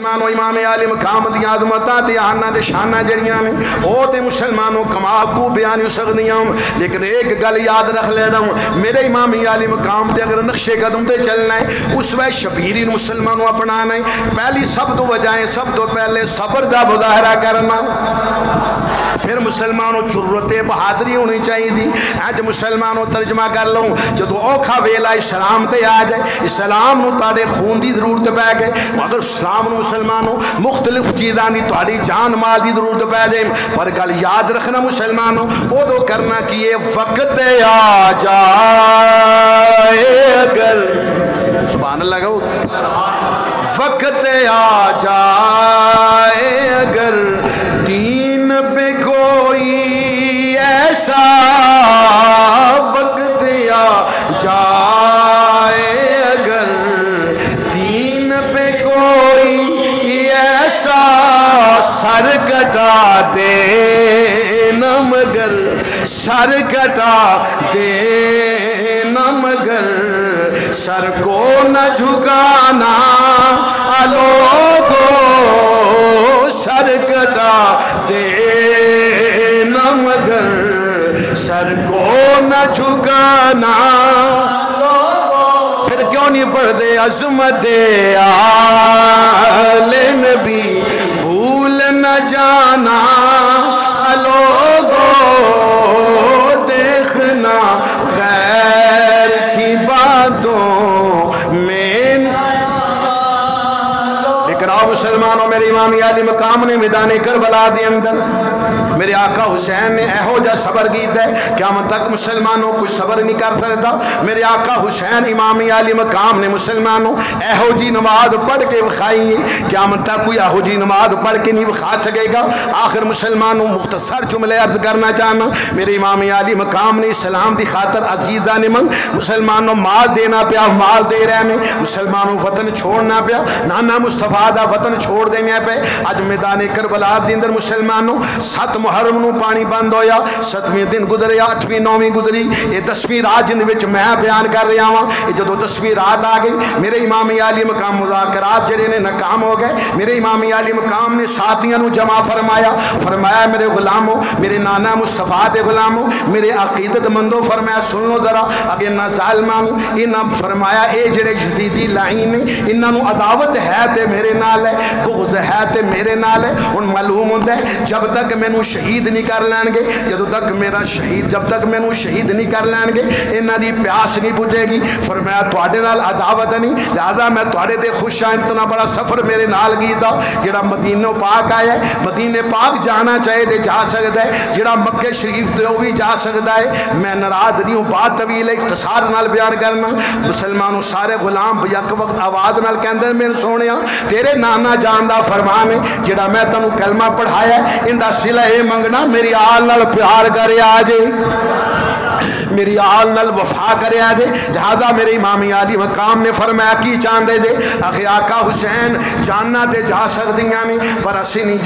مسلمانوں امام علی مقام دی عظمتاں تے آنا دے شاناں جڑیاں نے او تے مسلمانوں کما کو بیان ہو سکدیاں، لیکن ایک گل یاد رکھ لینا، میرے امام علی مقام دے اگر نقشے قدم تے چلنا ہے اسوہ شبیرین مسلمانوں اپنانا ہے، پہلی سب تو وجہیں سب تو پہلے صبر دا مظاہرہ کرنا، پھر مسلمانوں جرت بہادری ہونی چاہیے دی۔ آج مسلمانوں ترجمہ کر لوں، جدو اوکھا ویلا اسلام تے آ جائے، اسلام نو تاڑے خون دی ضرورت پہ گئے، اگر اسلام نو مسلمانوں مختلف چیزاں دی تاڑی جان مال دی ضرورت پہ دیں، پر گل یاد رکھنا مسلمانوں او دو کرنا کیے وقت آ جائے اگر سبحان اللہ کہو، وقت آ جائے اگر دین پہ کوئی ایسا، وقت آ جائے اگر دین پہ کوئی ایسا، سر کٹا دینا مگر سر کٹا دینا مگر سر کو نہ جھکانا لوگو، سر کٹا دینا مگر سر کو نہ جھکانا، پھر کیوں نہیں پڑھ دے عظمت آل نبی بھول نہ جانا لوگو، دیکھنا غیر کی باتوں میں۔ لیکن آؤ مسلمانوں، میرے امام علی مقام نے میدان کربلا دے اندر میرے آقا حسین نے ایہو جا صبر کیتا ہے، قیامت تک مسلمانوں کوئی صبر نہیں کر سکتا۔ میرے آقا حسین امام علی مقام نے مسلمانوں ایہو جی نماز پڑھ کے بخائی ہے، قیامت تک کوئی ایہو جی نماز پڑھ کے نہیں بخا سکے گا۔ آخر مسلمانوں مختصر جملے عرض کرنا چاہنا، میرے امام علی مقام نے اسلام دی خاطر عزیزہ نے من مسلمانوں مال دینا پیا، مال دے رہے ہیں، مسلمانوں وطن چھوڑنا پیا، نانا مصطفیٰ دا وطن چھوڑ دینے پہ۔ اج میدان کربلا دے اندر مسلمانوں 7 محرم نو پانی بند ہویا، 7ویں دن گزرے، 8ویں 9ویں گزری، یہ 10ویں رات جن وچ میں بیان کر رہا ہوں، یہ جدو 10ویں رات آ گئی میرے امام علی مقام مذاکرات جڑے نے ناکام ہو گئے، میرے امام علی مقام نے ساتھیاں نو جمع فرمایا میرے غلاموں، میرے نانا مصطفیٰ دے غلاموں، میرے عقیدت مندوں، فرمایا سن لو ذرا، اگر نہ ظالمانوں انہاں فرمایا اے جڑے یزیدی لعین نے انہاں نو عداوت ہے تے میرے نال ہے، بغض ہے تے میرے نال ہے، ان معلوم ہوتا ہے جب تک مینوں شہید نہیں کر لین گے، جب تک میرا شہید جب تک مینوں شہید نہیں کر لین گے انہاں دی پیاس نہیں بجھے گی۔ فرمایا تواڈے نال عداوت نہیں، لہذا میں تواڈے تے خوش ہاں، اتنا بڑا سفر میرے نال کیتا، جڑا مدینہ پاک آیا ہے مدینہ پاک جانا چاہے تے جا سکدا ہے، جڑا مکہ شریف تے وہ بھی جا سکدا ہے۔ میں ناراض نہیں ہوں، بات طویل ہے، اختصار نال بیان کرنا۔ مسلمانوں سارے غلام یک وقت آواز نال کہندے میں سونیا تیرے نانا جان دا فرمان ہے، جڑا میں تینوں کلمہ پڑھایا ہے اندا صلہ منگنا، میری آل نال پیار کرے آجے، میری آل نال وفا کرے آجے۔ لہذا میرے امام علی مقام نے فرمایا کی چاندے دے، آخی آقا حسین جاننا دے جا سکدیاں نہیں پر اسی نہیں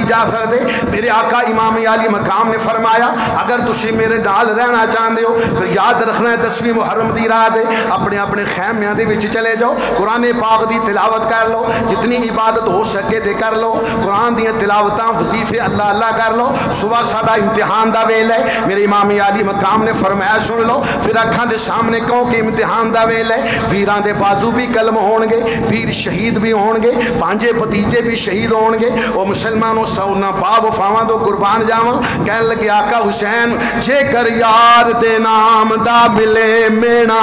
جا سکتے۔ میرے آقا امام علی مقام نے فرمایا اگر تسی میرے ڈال رہنا چاندے ہو پھر یاد رکھنا ہے 10ویں محرم دی رات ہے، اپنے اپنے خیمیاں دے وچ چلے جاؤ، قرآن پاک دی تلاوت کر لو، جتنی عبادت ہو سکے دے کر لو، قرآن دی تلاوتاں وظیفے اللہ اللہ کر لو، صبح ساڈا امتحان دا ویل ہے۔ میرے امام علی مقام نے فرمایا سن لو، پھر اکھاں دے سامنے کہو کہ امتحان دا ویل ہے، ویران دے بازو بھی قلم ہون گے، ویر شہید بھی ہون گے، پانجے بھتیجے بھی شہید ہون گے، او مسلمانوں سونا با وفاواں تو قربان جاواں۔ کہن لگے آقا حسین جے کر یار دے نام دا ملے مینا،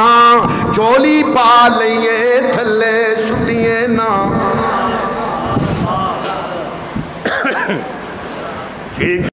چولی پا لئیے تھلے سٹیے نا۔ ٹھیک